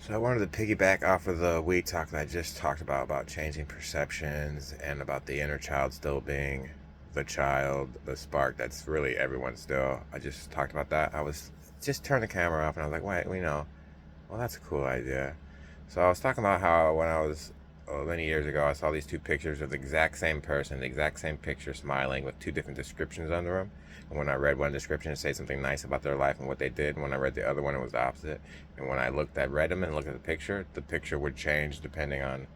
So I wanted to piggyback off of the weed talk that I just talked about changing perceptions and about the inner child still being the child, the spark that's really everyone still. I just talked about that. I was just turned the camera off and I was like, wait, well, that's a cool idea. So I was talking about how when I was many years ago, I saw these two pictures of the exact same person, the exact same picture, smiling with two different descriptions under them. And when I read one description, it said something nice about their life and what they did. And when I read the other one, it was the opposite. And when I read them and looked at the picture would change depending on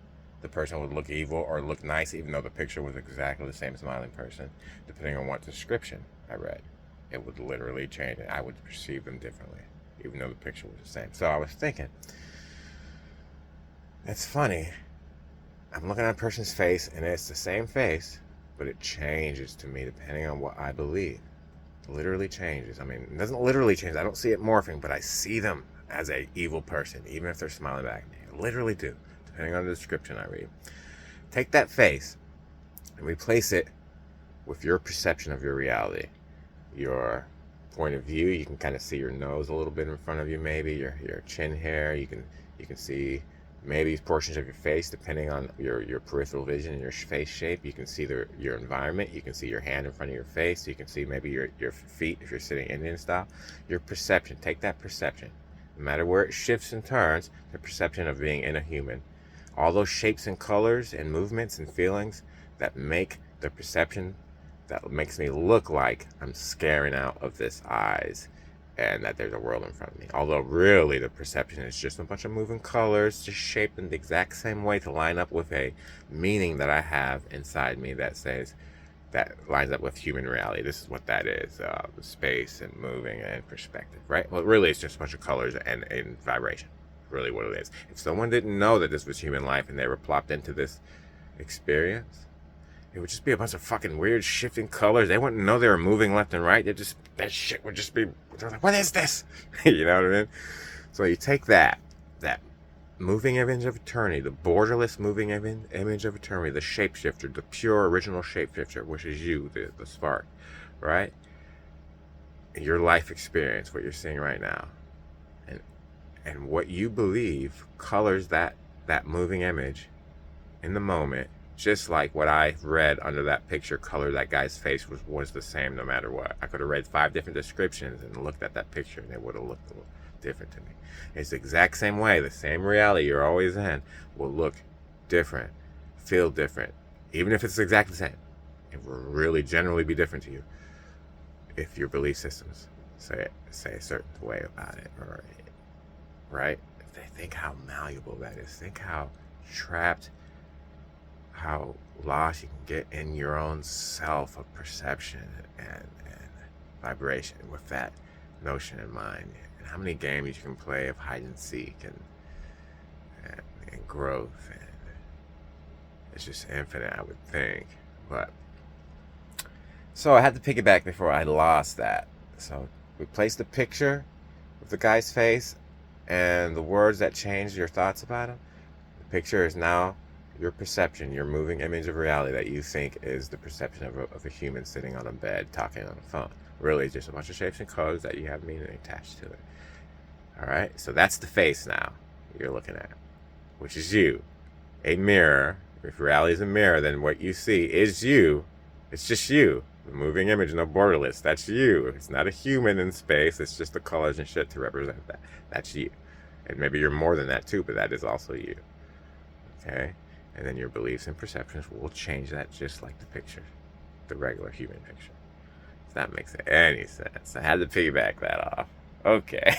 the person would look evil or look nice, even though the picture was exactly the same smiling person, depending on what description I read. It would literally change, and I would perceive them differently, even though the picture was the same. So I was thinking, it's funny. I'm looking at a person's face, and it's the same face, but it changes to me depending on what I believe. It literally changes. I mean, it doesn't literally change. I don't see it morphing, but I see them as a evil person, even if they're smiling back at me. I literally do, depending on the description I read. Take that face and replace it with your perception of your reality, your point of view. You can kind of see your nose a little bit in front of you, maybe your chin hair. You can see maybe portions of your face depending on your peripheral vision and your face shape. You can see your environment. You can see your hand in front of your face. You can see maybe your feet if you're sitting Indian style. Your perception. Take that perception. No matter where it shifts and turns, the perception of being in a human. All those shapes and colors and movements and feelings that make the perception that makes me look like I'm scaring out of this eyes and that there's a world in front of me. Although really the perception is just a bunch of moving colors just shaped in the exact same way to line up with a meaning that I have inside me that lines up with human reality. This is what that is, space and moving and perspective, right? Well, really it's just a bunch of colors and vibration, really what it is. If someone didn't know that this was human life and they were plopped into this experience, it would just be a bunch of fucking weird shifting colors. They wouldn't know they were moving left and right. That shit would just be, they're like, what is this? You know what I mean? So you take that moving image of eternity, the borderless moving image of eternity, the shapeshifter, the pure original shapeshifter, which is you, the spark, right? Your life experience, what you're seeing right now. And what you believe colors that moving image in the moment, just like what I read under that picture color that guy's face was the same no matter what. I could have read 5 different descriptions and looked at that picture and it would have looked a little different to me. It's the exact same way. The same reality you're always in will look different, feel different, even if it's exactly the same. It will really generally be different to you if your belief systems say a certain way about it, or right? If they think how malleable that is, think how trapped, how lost you can get in your own self of perception and vibration with that notion in mind, and how many games you can play of hide and seek and growth, and it's just infinite, I would think. But so I had to piggyback before I lost that. So replace the picture with the guy's face and the words that changed your thoughts about him. The picture is now your perception, your moving image of reality that you think is the perception of a human sitting on a bed talking on a phone. Really, it's just a bunch of shapes and colors that you have meaning attached to it. All right, so that's the face now you're looking at, which is you. A mirror. If reality is a mirror, then what you see is you. It's just you. The moving image, no borderless. That's you. It's not a human in space. It's just the colors and shit to represent that. That's you. And maybe you're more than that too, but that is also you. Okay? And then your beliefs and perceptions will change that just like the picture, the regular human picture. If that makes any sense. I had to piggyback that off. Okay.